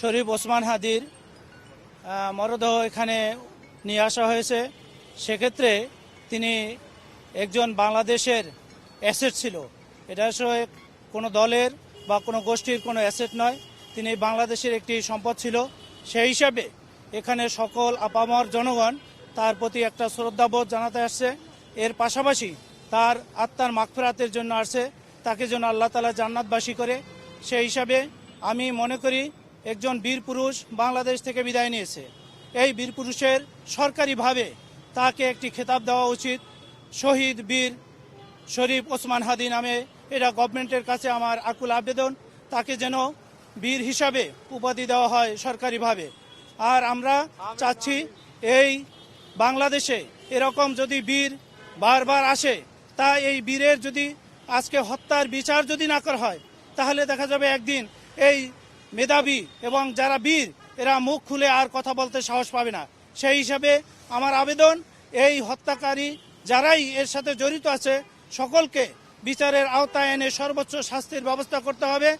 শরীফ ওসমান হাদির মরদেহ এখানে নিয়ে আসা হয়েছে। সেক্ষেত্রে তিনি একজন বাংলাদেশের অ্যাসেট ছিল। এটা আসলে কোনো দলের বা কোনো গোষ্ঠীর কোনো অ্যাসেট নয়, তিনি বাংলাদেশের একটি সম্পদ ছিল। সেই হিসাবে এখানে সকল আপামর জনগণ তার প্রতি একটা শ্রদ্ধাবোধ জানাতে আসছে। এর পাশাপাশি তার আত্মার মাগফিরাতের জন্য আসছে, তাকে যেন আল্লাহ তাআলা জান্নাতবাসী করে। সেই হিসাবে আমি মনে করি একজন বীর পুরুষ বাংলাদেশ থেকে বিদায় নিয়েছে। এই বীর পুরুষের সরকারিভাবে তাকে একটি খেতাব দেওয়া উচিত, শহীদ বীর শরীফ ওসমান হাদি নামে। এটা গভর্নমেন্টের কাছে আমার আকুল আবেদন, তাকে যেন বীর হিসাবে উপাধি দেওয়া হয় সরকারিভাবে। আর আমরা চাচ্ছি এই বাংলাদেশে এরকম যদি বীর বারবার আসে, তা এই বীরের যদি আজকে হত্যার বিচার যদি না করা হয়, তাহলে দেখা যাবে একদিন এই মেধাবী এবং যারা বীর এরা মুখ খুলে আর কথা বলতে সাহস পাবে না। সেই হিসাবে আমার আবেদন, এই হত্যাকারী যারাই এর সাথে জড়িত আছে সকলকে বিচারের আওতায় এনে সর্বোচ্চ শাস্তির ব্যবস্থা করতে হবে।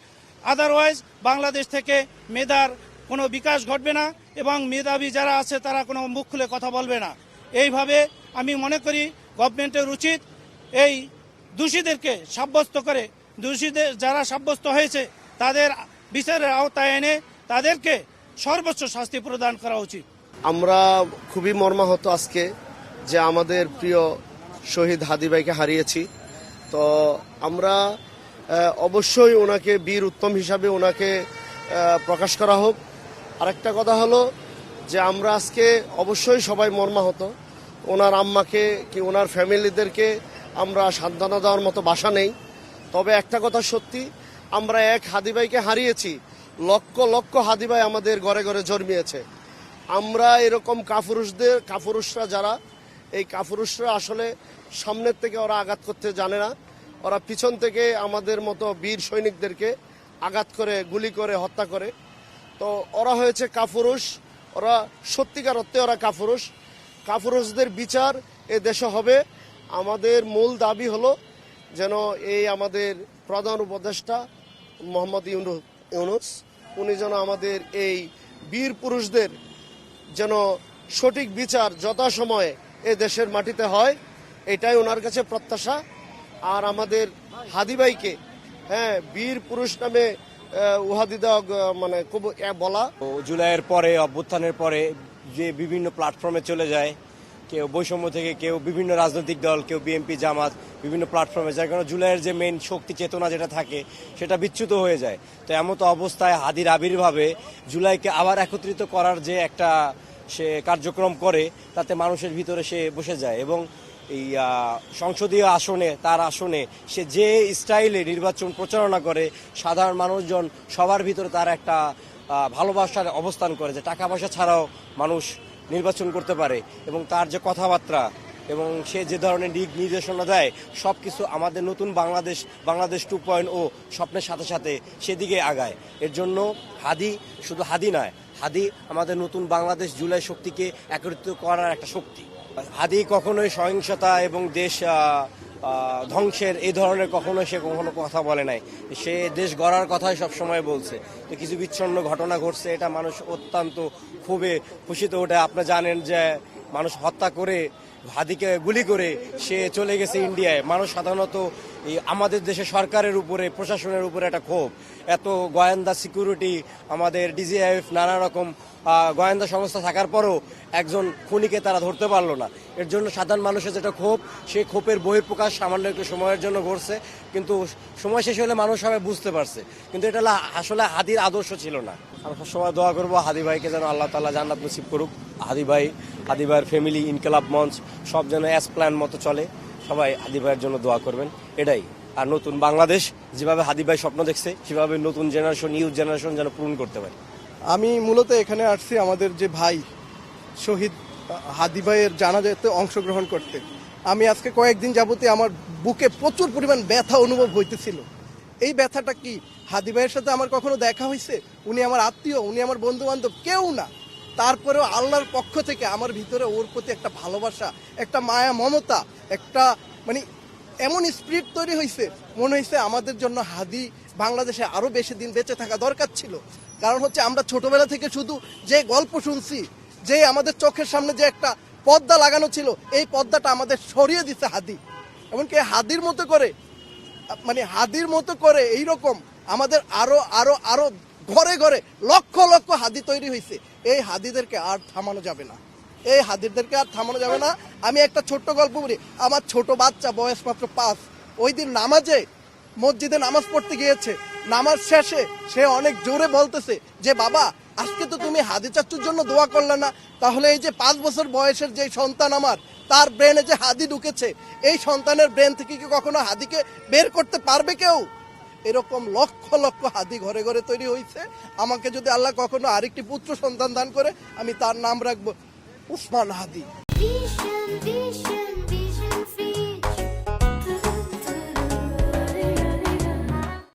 আদারওয়াইজ বাংলাদেশ থেকে মেধার কোনো বিকাশ ঘটবে না এবং মেধাবী যারা আছে তারা কোনো মুখ খুলে কথা বলবে না। এইভাবে আমি মনে করি গভর্নমেন্টের উচিত এই দোষীদেরকে সাব্যস্ত করে, দোষীদের যারা সাব্যস্ত হয়েছে তাদের বিচারের আওতায় এনে তাদেরকে সর্বোচ্চ শাস্তি প্রদান করা উচিত। আমরা খুবই মর্মাহত আজকে যে আমাদের প্রিয় শহীদ হাদি ভাইকে হারিয়েছি। তো আমরা অবশ্যই ওনাকে বীর উত্তম হিসাবে ওনাকে প্রকাশ করা হোক। আরেকটা কথা হলো যে আমরা আজকে অবশ্যই সবাই মর্মাহত। ওনার আম্মাকে কি ওনার ফ্যামিলিদেরকে আমরা সান্ত্বনা দেওয়ার মতো ভাষা নেই। তবে একটা কথা সত্যি, আমরা এক হাদি ভাইকে হারিয়েছি, লক্ষ লক্ষ হাদি ভাই আমাদের ঘরে ঘরে জন্মিয়েছে। আমরা এরকম কাপুরুষরা যারা, এই কাপুরুষরা আসলে সামনের থেকে ওরা আঘাত করতে জানে না, ওরা পিছন থেকে আমাদের মতো বীর সৈনিকদেরকে আঘাত করে, গুলি করে, হত্যা করে। তো ওরা হয়েছে কাপুরুষ, ওরা সত্যিকার অর্থে ওরা কাপুরুষ। কাপুরুষদের বিচার এ দেশে হবে। আমাদের মূল দাবি হলো যেন এই আমাদের প্রধান উপদেষ্টা মোহাম্মদ ইউনূস উনি যেন আমাদের এই বীর পুরুষদের যেন সঠিক বিচার যথাসময়ে এ দেশের মাটিতে হয়, এটাই ওনার কাছে প্রত্যাশা। আর আমাদের হাদি ভাইকে বীর পুরুষ নামে উহাদি দেওয়া মানে খুব বলা। জুলাইয়ের পরে, অভ্যুত্থানের পরে যে বিভিন্ন প্ল্যাটফর্মে চলে যায়, কেউ বৈষম্য থেকে, কেউ বিভিন্ন রাজনৈতিক দল, কেউ বিএনপি জামাত, বিভিন্ন প্ল্যাটফর্মে, যার কারণে জুলাইয়ের যে মেইন শক্তি চেতনা যেটা থাকে সেটা বিচ্যুত হয়ে যায়। তো এমতো অবস্থায় হাদির আবির্ভাবে জুলাইকে আবার একত্রিত করার যে একটা সে কার্যক্রম করে, তাতে মানুষের ভিতরে সে বসে যায় এবং এই সংসদীয় আসনে, তার আসনে সে যে স্টাইলে নির্বাচন প্রচারণা করে, সাধারণ মানুষজন সবার ভিতরে তার একটা ভালোবাসার অবস্থান করে যে টাকা পয়সা ছাড়াও মানুষ নির্বাচন করতে পারে। এবং তার যে কথাবার্তা এবং সে যে ধরনের দিক নির্দেশনা দেয়, সব কিছু আমাদের নতুন বাংলাদেশ 2.0 স্বপ্নের সাথে সাথে সেদিকে আগায়। এর জন্য হাদি শুধু হাদি নয়, হাদি আমাদের নতুন বাংলাদেশ জুলাই শক্তিকে একত্রিত করার একটা শক্তি। হাদি কখনোই সহিংসতা এবং দেশ ধ্বংসের এই ধরনের সে কখনো কথা বলে নাই। সে দেশ গড়ার কথাই সবসময় বলছে। তো কিছু বিচ্ছিন্ন ঘটনা ঘটছে, এটা মানুষ অত্যন্ত খুবই খুশিতে ওঠে। আপনারা জানেন যে মানুষ হত্যা করে, হাদিকে গুলি করে সে চলে গেছে ইন্ডিয়ায়। মানুষ সাধারণত আমাদের দেশে সরকারের উপরে, প্রশাসনের উপরে একটা ক্ষোভ, এত গোয়েন্দা সিকিউরিটি, আমাদের ডিজিএফ, নানা রকম গোয়েন্দা সংস্থা থাকার পরও একজন খুনিকে তারা ধরতে পারলো না। এর জন্য সাধারণ মানুষের যেটা ক্ষোভ, সেই ক্ষোভের বহিঃপ্রকাশ সামান্য একটু সময়ের জন্য ঘটছে, কিন্তু সময় শেষ হলে মানুষ সবাই বুঝতে পারছে। কিন্তু এটা আসলে হাদির আদর্শ ছিল না। আমরা সবসময় দোয়া করবো হাদি ভাইকে যেন আল্লাহ তাআলা জান্নাত নসিব করুক। হাদি ভাইয়ের ফ্যামিলি, ইনকিলাব মঞ্চ সব যেন অ্যাজ প্ল্যান মতো চলে। সবাই হাদি ভাইয়ের জন্য দোয়া করবেন, এটাই। আর নতুন বাংলাদেশ যেভাবে হাদি ভাই স্বপ্ন দেখছে, সেভাবে নতুন জেনারেশন, ইউথ জেনারেশন যেন পূরণ করতে পারে। আমি মূলত এখানে আসছি আমাদের যে ভাই শহীদ হাদি ভাইয়ের জানাজাতে অংশগ্রহণ করতে। আমি আজকে কয়েকদিন যাবতীয় আমার বুকে প্রচুর পরিমাণ ব্যথা অনুভব হইতেছিল। এই ব্যথাটা কি, হাদি ভাইয়ের সাথে আমার কখনো দেখা হয়েছে? উনি আমার আত্মীয়, উনি আমার বন্ধু বান্ধব কেউ না। তারপরেও আল্লাহর পক্ষ থেকে আমার ভিতরে ওর প্রতি একটা ভালোবাসা, একটা মায়া মমতা, একটা মানে এমন স্পিরিট তৈরি হয়েছে, মনে হয়েছে আমাদের জন্য হাদি বাংলাদেশে আরো বেশি দিন বেঁচে থাকা দরকার ছিল। কারণ হচ্ছে আমরা ছোটবেলা থেকে শুধু যে গল্প শুনছি, যে আমাদের চোখের সামনে যে একটা পর্দা লাগানো ছিল, এই পর্দাটা আমাদের সরিয়ে দিচ্ছে হাদি। এমনকি হাদির মতো করে এইরকম আমাদের আরো আরো আরো ঘরে ঘরে লক্ষ লক্ষ হাদি তৈরি হয়েছে। এই হাদিদেরকে আর থামানো যাবে না, আমি একটা ছোট্ট গল্প বলি। আমার ছোট বাচ্চা, বয়স মাত্র 5, ওই দিন মসজিদে নামাজ পড়তে গিয়েছে। নামাজ শেষে সে অনেক জোরে বলতেছে যে বাবা, আজকে তো তুমি হাদি চাচ্চুর জন্য দোয়া করলে না, তাহলে এই যে 5 বছর বয়সের যে সন্তান আমার, তার ব্রেনে যে হাদি ঢুকেছে, এই সন্তানের ব্রেন থেকে কি কখনো হাদিকে বের করতে পারবে কেউ? এরকম লক্ষ লক্ষ হাদি ঘরে ঘরে তৈরি হয়েছে। আমাকে যদি আল্লাহ কখনো আরেকটি পুত্র সন্তান দান করে, আমি তার নাম রাখবো উসমান হাদি।